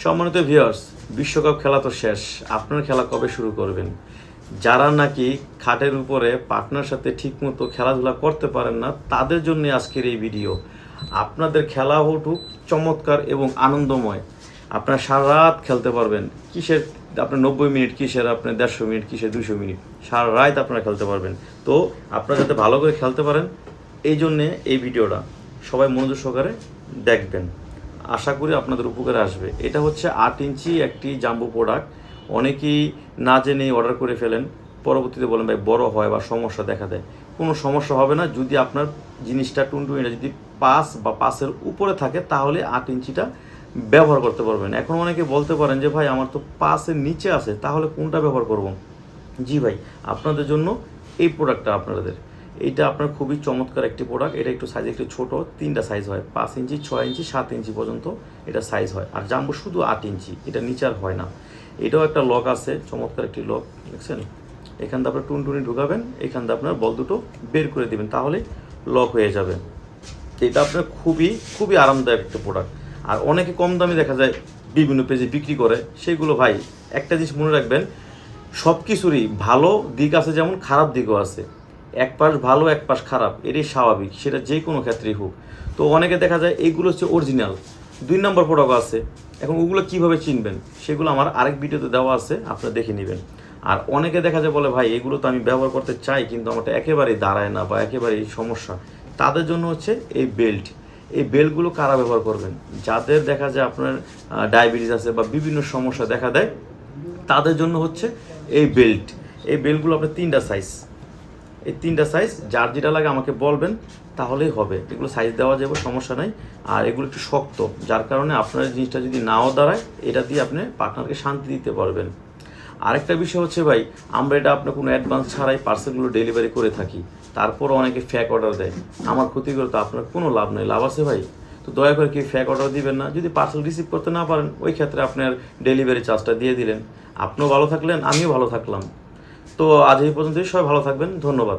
সম্মানিত ভিউয়ার্স, বিশ্বকাপ খেলা তো শেষ। আপনার খেলা কবে শুরু করবেন? যারা নাকি খাটের উপরে পার্টনার সাথে ঠিকমতো খেলাধুলা করতে পারেন না, তাদের জন্য আজকের এই ভিডিও। আপনাদের খেলা উঠুক চমৎকার এবং আনন্দময়। আপনারা সারা রাত খেলতে পারবেন। কিসের আপনার 90 মিনিট, কিসের আপনার 150 মিনিট, কিসের 200 মিনিট, সারা রাত আপনারা খেলতে পারবেন। তো আপনারা যাতে ভালো করে খেলতে পারেন, এই জন্যে এই ভিডিওটা সবাই মনোযোগ সহকারে দেখবেন। আশা করি আপনাদের উপকারে আসবে। এটা হচ্ছে 8 ইঞ্চি একটি জাম্বো প্রোডাক্ট। অনেকেই না জেনেই অর্ডার করে ফেলেন, পরবর্তীতে বলেন ভাই বড় হয় বা সমস্যা দেখা দেয়। কোনো সমস্যা হবে না যদি আপনার জিনিসটা টুনটুনিটা যদি 5 বা 5-এর উপরে থাকে, তাহলে 8 ইঞ্চিটা ব্যবহার করতে পারবেন। এখন অনেকে বলতে পারেন যে ভাই আমার তো 5-এর নিচে আছে, তাহলে কোনটা ব্যবহার করব? জি ভাই, আপনাদের জন্য এই প্রোডাক্টটা আপনাদের। এইটা আপনার খুবই চমৎকার একটি প্রোডাক্ট। এটা একটু সাইজ একটু ছোটো, 3টা সাইজ হয়, 5 ইঞ্চি, 6 ইঞ্চি, 7 ইঞ্চি পর্যন্ত এটা সাইজ হয়। আর জাম্বো শুধু 8 ইঞ্চি, এটা নিচে আর হয় না। এটাও একটা লক আছে, চমৎকার একটি লক, দেখছেন? এখান দিয়ে আপনার টুনটুনি ঢুকাবেন, এখান দিয়ে আপনার বল দুটো বের করে দেবেন, তাহলে লক হয়ে যাবে। এটা আপনার খুবই খুবই আরামদায়ক একটা প্রোডাক্ট। আর অনেকে কম দামে দেখা যায় বিভিন্ন পেজে বিক্রি করে, সেগুলো ভাই একটা জিনিস মনে রাখবেন, সব কিছুরই ভালো দিক আছে যেমন খারাপ দিকও আছে। এক পাশ ভালো এক পাশ খারাপ, এটাই স্বাভাবিক, সেটা যে কোনো ক্ষেত্রেই হোক। তো অনেকে দেখা যায় এইগুলো হচ্ছে অরিজিনাল, 2 নম্বর প্রোডাক্ট আছে। এখন ওগুলো কীভাবে চিনবেন সেগুলো আমার আরেক ভিডিওতে দেওয়া আছে, আপনারা দেখে নেবেন। আর অনেকে দেখা যায় বলে ভাই এগুলো তো আমি ব্যবহার করতে চাই, কিন্তু আমারটা একেবারেই দাঁড়ায় না বা একেবারেই সমস্যা। তাদের জন্য হচ্ছে এই বেল্ট। এই বেল্টগুলো কারা ব্যবহার করবেন? যাদের দেখা যায় আপনার ডায়াবেটিস আছে বা বিভিন্ন সমস্যা দেখা দেয়, তাদের জন্য হচ্ছে এই বেল্ট। এই বেল্টগুলো আপনার 3টা সাইজ, এই 3টা সাইজ যার যেটা লাগে আমাকে বলবেন, তাহলেই হবে। এগুলো সাইজ দেওয়া যাবে, সমস্যা নাই। আর এগুলো একটু শক্ত, যার কারণে আপনার জিনিসটা যদি নাও দাঁড়ায়, এটা দিয়ে আপনি পার্টনারকে শান্তি দিতে পারবেন। আরেকটা বিষয় হচ্ছে ভাই, আমরা এটা আপনার কোনো অ্যাডভান্স ছাড়াই পার্সেলগুলো ডেলিভারি করে থাকি। তারপরও অনেকে ফ্যাক অর্ডার দেয়। আমার ক্ষতি করে তো আপনার কোনো লাভ নেই। লাভ আছে ভাই? তো দয়া করে কেউ ফ্যাক অর্ডার দিবেন না। যদি পার্সেল রিসিভ করতে না পারেন, ওই ক্ষেত্রে আপনার ডেলিভারি চার্জটা দিয়ে দিলেন। আপনিও ভালো থাকলেন, আমিও ভালো থাকলাম। তো আজ এই পর্যন্তই। সবাই ভালো থাকবেন, ধন্যবাদ।